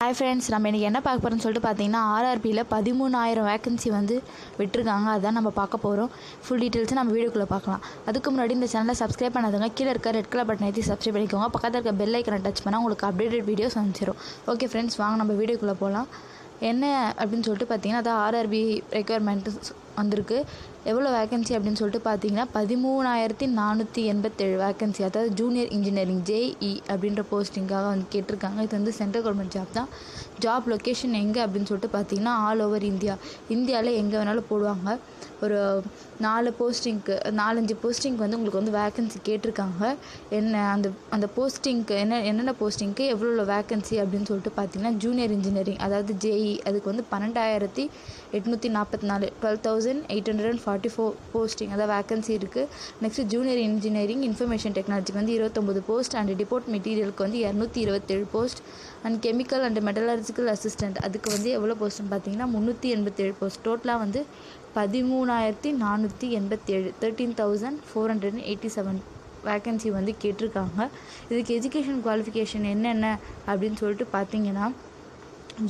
Hi friends, நம்ம இன்றைக்கி என்ன பார்க்க போகிறோம்னு சொல்லிட்டு பார்த்தீங்கன்னா ஆர்ஆர்பியில் 13,000 வேகன்சி வந்து விட்டுருக்காங்க. அதான் நம்ம பார்க்க போகிறோம். ஃபுல் டீட்டெயில்ஸை நம்ம வீடியோக்குள்ளே பார்க்கலாம். அதுக்கு முன்னாடி இந்த சேனலை சப்ஸ்கிரைப் பண்ணாதவங்க கீழே இருக்க ரெட் கலர் பட்டன் ஏற்றி சப்ஸ்கிரைப் பண்ணிக்கோங்க. பக்கத்தில் இருக்க பெல் ஐக்கனை டச் பண்ணால் உங்களுக்கு அப்டேட்டட் வீடியோஸ் வந்துச்சிடும். ஓகே ஃப்ரெண்ட்ஸ், வாங்க நம்ம வீடியோக்குள்ளே போகலாம். என்ன அப்படின்னு சொல்லிட்டு பார்த்தீங்கன்னா அதான் ஆர்ஆர்பி ரெக்குயர்மெண்ட்டு வந்திருக்கு. எவ்வளோ வேகன்சி அப்படின்னு சொல்லிட்டு பார்த்தீங்கன்னா 13,487 வேகன்சி, அதாவது ஜூனியர் இன்ஜினியரிங் JE அப்படின்ற போஸ்டிங்காக வந்து கேட்டிருக்காங்க. இது வந்து சென்ட்ரல் கவர்மெண்ட் ஜாப் தான். ஜாப் லொக்கேஷன் எங்கே அப்படின்னு சொல்லிட்டு பார்த்தீங்கன்னா ஆல் ஓவர் இந்தியாவில் எங்கே வேணாலும் போடுவாங்க. ஒரு 4-5 போஸ்டிங்க்கு வந்து உங்களுக்கு வந்து வேகன்சி கேட்டிருக்காங்க. அந்த போஸ்டிங்க்கு என்னென்ன போஸ்டிங்க்கு எவ்வளோ வேகன்சி அப்படின்னு சொல்லிட்டு பார்த்தீங்கன்னா ஜூனியர் இன்ஜினியரிங் அதாவது JE அதுக்கு வந்து 12,844 12,844 போஸ்டிங் அதாவது வேகன்சி இருக்குது. நெக்ஸ்ட்டு ஜூனியர் இன்ஜினியரிங் இன்ஃபர்மேஷன் டெக்னாலஜிக்கு வந்து 29 போஸ்ட் அண்ட் டிபோர்ட் மெட்டீரியலுக்கு வந்து 227 post and chemical and metallurgical assistant அதுக்கு வந்து எவ்வளோ போஸ்ட்னு பார்த்தீங்கன்னா 387 போஸ்ட். டோட்டலாக வந்து 13,487 13,487 வேக்கன்சி வந்து கேட்டிருக்காங்க. இதுக்கு எஜுகேஷன் குவாலிஃபிகேஷன் என்னென்ன அப்படின்னு சொல்லிட்டு பார்த்தீங்கன்னா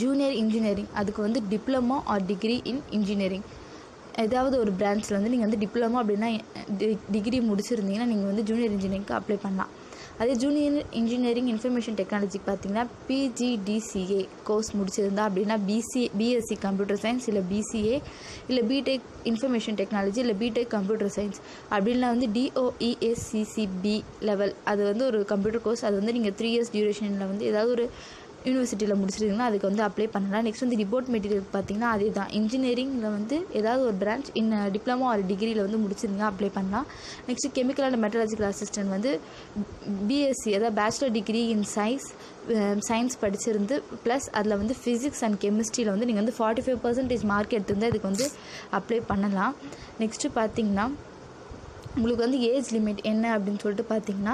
ஜூனியர் இன்ஜினியரிங் அதுக்கு வந்து diploma R degree in engineering ஏதாவது ஒரு பிரான்ச்சில் வந்து நீங்கள் வந்து டிப்ளமோ அப்படின்னா டிகிரி முடிச்சிருந்தீங்கன்னா நீங்கள் வந்து ஜூனியர் இன்ஜினியரிங்க்கு அப்ளை பண்ணலாம். அதே ஜூனியர் இன்ஜினியரிங் இன்ஃபர்மேஷன் டெக்னாலஜிக்கு பார்த்தீங்கன்னா PGDCA கோர்ஸ் முடிச்சிருந்தா அப்படின்னா BSc கம்ப்யூட்டர் சயின்ஸ் இல்லை BCA இல்லை பிடெக் இன்ஃபர்மேஷன் டெக்னாலஜி இல்லை பிடெக் கம்ப்யூட்டர் சயின்ஸ் அப்படின்னா வந்து DOESCCB லெவல் அது வந்து ஒரு கம்ப்யூட்டர் கோர்ஸ். அது வந்து நீங்கள் 3 years டியூரேஷனில் வந்து ஏதாவது ஒரு யூனிவர்சிட்டியில் முடிச்சிருந்தீங்கன்னா அதுக்கு வந்து அப்ளை பண்ணலாம். நெக்ஸ்ட் வந்து டிபோர்ட் மெட்டீரியல் பார்த்தீங்கன்னா அதே தான். இன்ஜினியரிங்கில் வந்து ஏதாவது ஒரு பிரான்ச் டிப்ளமோ ஒரு டிகிரியில் வந்து முடிச்சிருந்தீங்க அப்ளை பண்ணலாம். Next chemical and metallurgical assistant வந்து BSc அதாவது பேச்சுலர் டிகிரி இன் சயின்ஸ் படிச்சிருந்து ப்ளஸ் அதில் வந்து ஃபிசிக்ஸ் அண்ட் கெமிஸ்ட்ரியில் வந்து நீங்கள் வந்து 45% மார்க் எடுத்திருந்தால் இதுக்கு வந்து அப்ளை பண்ணலாம். நெக்ஸ்ட்டு பார்த்தீங்கன்னா உங்களுக்கு வந்து ஏஜ் லிமிட் என்ன அப்படின்னு சொல்லிட்டு பார்த்தீங்கன்னா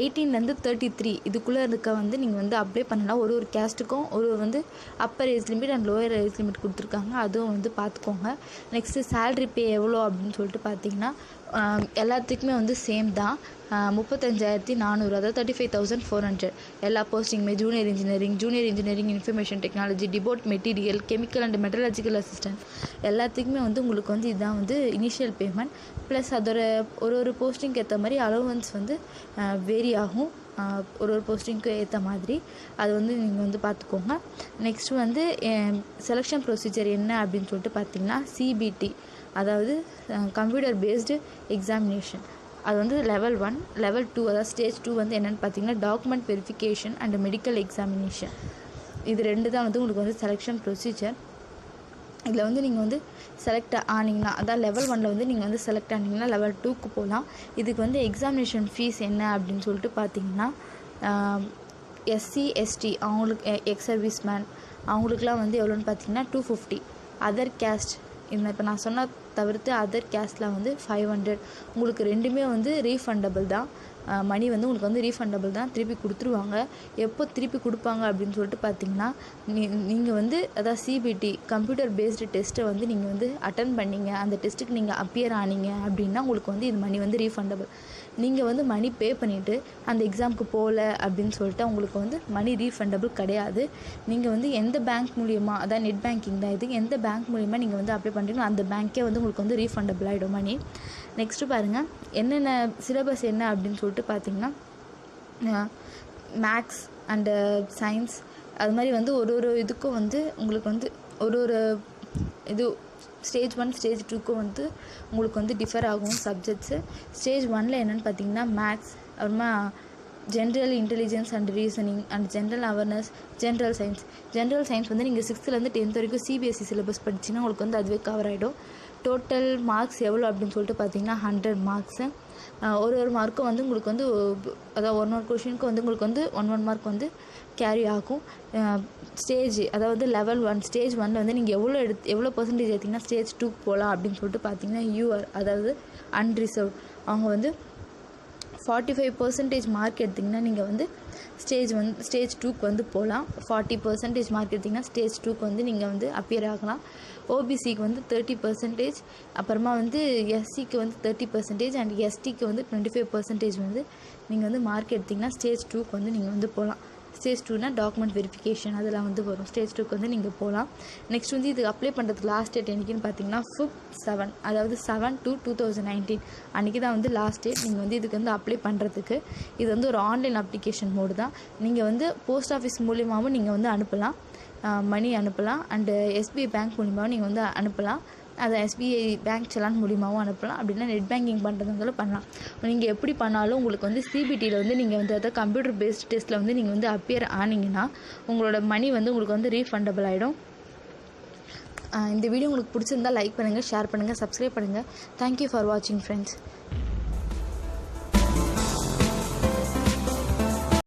18 to 33 இதுக்குள்ளே இருக்க வந்து நீங்கள் வந்து அப்ளை பண்ணலாம். ஒரு கேஸ்ட்டுக்கும் ஒரு வந்து upper age limit and lower age limit கொடுத்துருக்காங்க, அதுவும் வந்து பார்த்துக்கோங்க. நெக்ஸ்ட்டு சேல்ரி பே எவ்வளோ அப்படின்னு சொல்லிட்டு பார்த்தீங்கன்னா எல்லாத்துக்குமே வந்து சேம் தான். 35,400 அதாவது 35,400 எல்லா போஸ்டிங்குமே junior engineering information technology depot material chemical and metallurgical assistant எல்லாத்துக்குமே வந்து உங்களுக்கு வந்து இதுதான் வந்து இனிஷியல் பேமெண்ட். ப்ளஸ் அதோட ஒரு போஸ்டிங்க்கு ஏற்ற மாதிரி அலோவன்ஸ் வந்து வேரி ஆகும். ஒரு போஸ்டிங்க்கு ஏற்ற மாதிரி அது வந்து நீங்கள் வந்து பார்த்துக்கோங்க. நெக்ஸ்ட் வந்து செலெக்ஷன் ப்ரொசீஜர் என்ன அப்படின்னு சொல்லிட்டு பார்த்தீங்கன்னா CBT அதாவது கம்ப்யூட்டர் பேஸ்டு எக்ஸாமினேஷன் அது வந்து லெவல் 1 லெவல் 2 அதாவது ஸ்டேஜ் 2 வந்து என்னென்னு பார்த்தீங்கன்னா document verification and medical examination இது 2 தான் வந்து உங்களுக்கு வந்து செலெக்ஷன் ப்ரொசீஜர். இதில் வந்து நீங்கள் வந்து செலக்ட் ஆனீங்கன்னா அதான் லெவல் 1 வந்து நீங்கள் வந்து செலக்ட் ஆனீங்கன்னா லெவல் 2க்கு போகலாம். இதுக்கு வந்து எக்ஸாமினேஷன் ஃபீஸ் என்ன அப்படின்னு சொல்லிட்டு பார்த்தீங்கன்னா SC ST அவங்களுக்கு எக்ஸ் சர்வீஸ் மேன் அவங்களுக்குலாம் வந்து எவ்வளோன்னு பார்த்தீங்கன்னா 250. அதர் கேஸ்ட் இப்போ நான் சொன்ன தவிர்த்து அதர் கேஸ்டில் வந்து 500. உங்களுக்கு ரெண்டுமே வந்து ரீஃபண்டபிள் தான். மணி வந்து உங்களுக்கு வந்து ரீஃபண்டபிள் தான், திருப்பி கொடுத்துருவாங்க. எப்போ திருப்பி கொடுப்பாங்க அப்படின்னு சொல்லிட்டு பார்த்தீங்கன்னா நீங்கள் வந்து அதாவது CBT கம்ப்யூட்டர் பேஸ்டு டெஸ்ட்டை வந்து நீங்கள் வந்து அட்டன் பண்ணிங்க, அந்த டெஸ்ட்டுக்கு நீங்கள் அப்பியர் ஆனீங்க அப்படின்னா உங்களுக்கு வந்து இது மணி வந்து ரீஃபண்டபிள். நீங்கள் வந்து மணி பே பண்ணிவிட்டு அந்த எக்ஸாமுக்கு போகல அப்படின்னு சொல்லிட்டு உங்களுக்கு வந்து மணி ரீஃபண்டபிள் கிடையாது. நீங்கள் வந்து எந்த பேங்க் மூலிமா அதாவது நெட் பேங்கிங் தான் இது, எந்த பேங்க் மூலிமா நீங்கள் வந்து அப்ளை பண்ணுறீங்களோ அந்த பேங்க்கே வந்து உங்களுக்கு வந்து ரீஃபண்டபிள் ஆகிடும் மணி. நெக்ஸ்ட்டு பாருங்கள் என்னென்ன சிலபஸ் என்ன அப்படின்னு சொல்லிட்டு பார்த்தீங்கன்னா மேக்ஸ் அண்டு சயின்ஸ் அது மாதிரி வந்து ஒரு இதுக்கும் வந்து உங்களுக்கு வந்து ஒரு இது ஸ்டேஜ் 1 ஸ்டேஜ் 2க்கும் வந்து உங்களுக்கு வந்து டிஃபர் ஆகும் சப்ஜெக்ட்ஸு. ஸ்டேஜ் 1 என்னென்னு பார்த்தீங்கன்னா மேக்ஸ், அப்புறமா general intelligence and reasoning and general awareness, general science வந்து நீங்கள் 6th to 10th வரைக்கும் CBSE சிலபஸ் படிச்சிங்கன்னா உங்களுக்கு வந்து அதுவே கவர் ஆகிடும். டோட்டல் மார்க்ஸ் எவ்வளோ அப்படின்னு சொல்லிட்டு பார்த்தீங்கன்னா 100 மார்க்ஸு. ஒரு மார்க்கும் வந்து உங்களுக்கு வந்து அதாவது ஒரு கொஷினுக்கு வந்து உங்களுக்கு வந்து 1 மார்க் வந்து கேரி ஆகும். ஸ்டேஜ் அதாவது லெவல் 1 ஸ்டேஜ் 1 வந்து நீங்கள் எவ்வளோ பர்சன்டேஜ் எடுத்திங்கன்னா ஸ்டேஜ் 2க்கு போகலாம் அப்படின்னு சொல்லிட்டு பார்த்தீங்கன்னா UR அதாவது அன்ரிசர்வ் அவங்க வந்து 45% மார்க் எடுத்திங்கன்னா நீங்கள் வந்து ஸ்டேஜ் 2க்கு வந்து போகலாம். 40% மார்க் எடுத்திங்கன்னா ஸ்டேஜ் 2க்கு வந்து நீங்கள் வந்து அப்பியர் ஆகலாம். OBCக்கு வந்து 30%, அப்புறமா வந்து SCக்கு வந்து 30% அண்ட் STக்கு வந்து 25% வந்து நீங்கள் வந்து மார்க் எடுத்திங்கன்னா ஸ்டேஜ் 2க்கு வந்து நீங்கள் வந்து போகலாம். ஸ்டேஜ் 2னா டாக்குமெண்ட் வெரிஃபிகேஷன் அதெல்லாம் வந்து வரும். ஸ்டேஜ் 2க்கு வந்து நீங்கள் போகலாம். நெக்ஸ்ட் வந்து இது அப்ளை பண்ணுறதுக்கு லாஸ்ட் டேட் என்றைக்குன்னு பார்த்தீங்கன்னா 5/7 அதாவது 7/2/2019 அன்றைக்கி தான் வந்து லாஸ்ட் டேட் நீங்கள் வந்து இதுக்கு வந்து அப்ளை பண்ணுறதுக்கு. இது வந்து ஒரு ஆன்லைன் அப்ளிகேஷன் மோடு தான். நீங்கள் வந்து போஸ்ட் ஆஃபீஸ் மூலியமாகவும் நீங்கள் வந்து அனுப்பலாம், மணி அனுப்பலாம். அண்டு எஸ்பிஐ பேங்க் மூலியமாகவும் நீங்கள் வந்து அனுப்பலாம். அதை எஸ்பிஐ பேங்க் செலான் மூலியமாகவும் அனுப்பலாம். அப்படின்னா நெட் பேங்கிங் பண்ணுறதுனால பண்ணலாம். நீங்கள் எப்படி பண்ணாலும் உங்களுக்கு வந்து சிபிடியில் வந்து நீங்கள் வந்து அதாவது கம்ப்யூட்டர் பேஸ்ட் டெஸ்ட்டில் வந்து நீங்கள் வந்து அப்பியர் ஆனீங்கன்னா உங்களோட மணி வந்து உங்களுக்கு வந்து ரீஃபண்டபிள் ஆகிடும். இந்த வீடியோ உங்களுக்கு பிடிச்சிருந்தால் லைக் பண்ணுங்கள், ஷேர் பண்ணுங்கள், சப்ஸ்கிரைப் பண்ணுங்கள். தேங்க்யூ ஃபார் வாட்சிங் ஃப்ரெண்ட்ஸ்.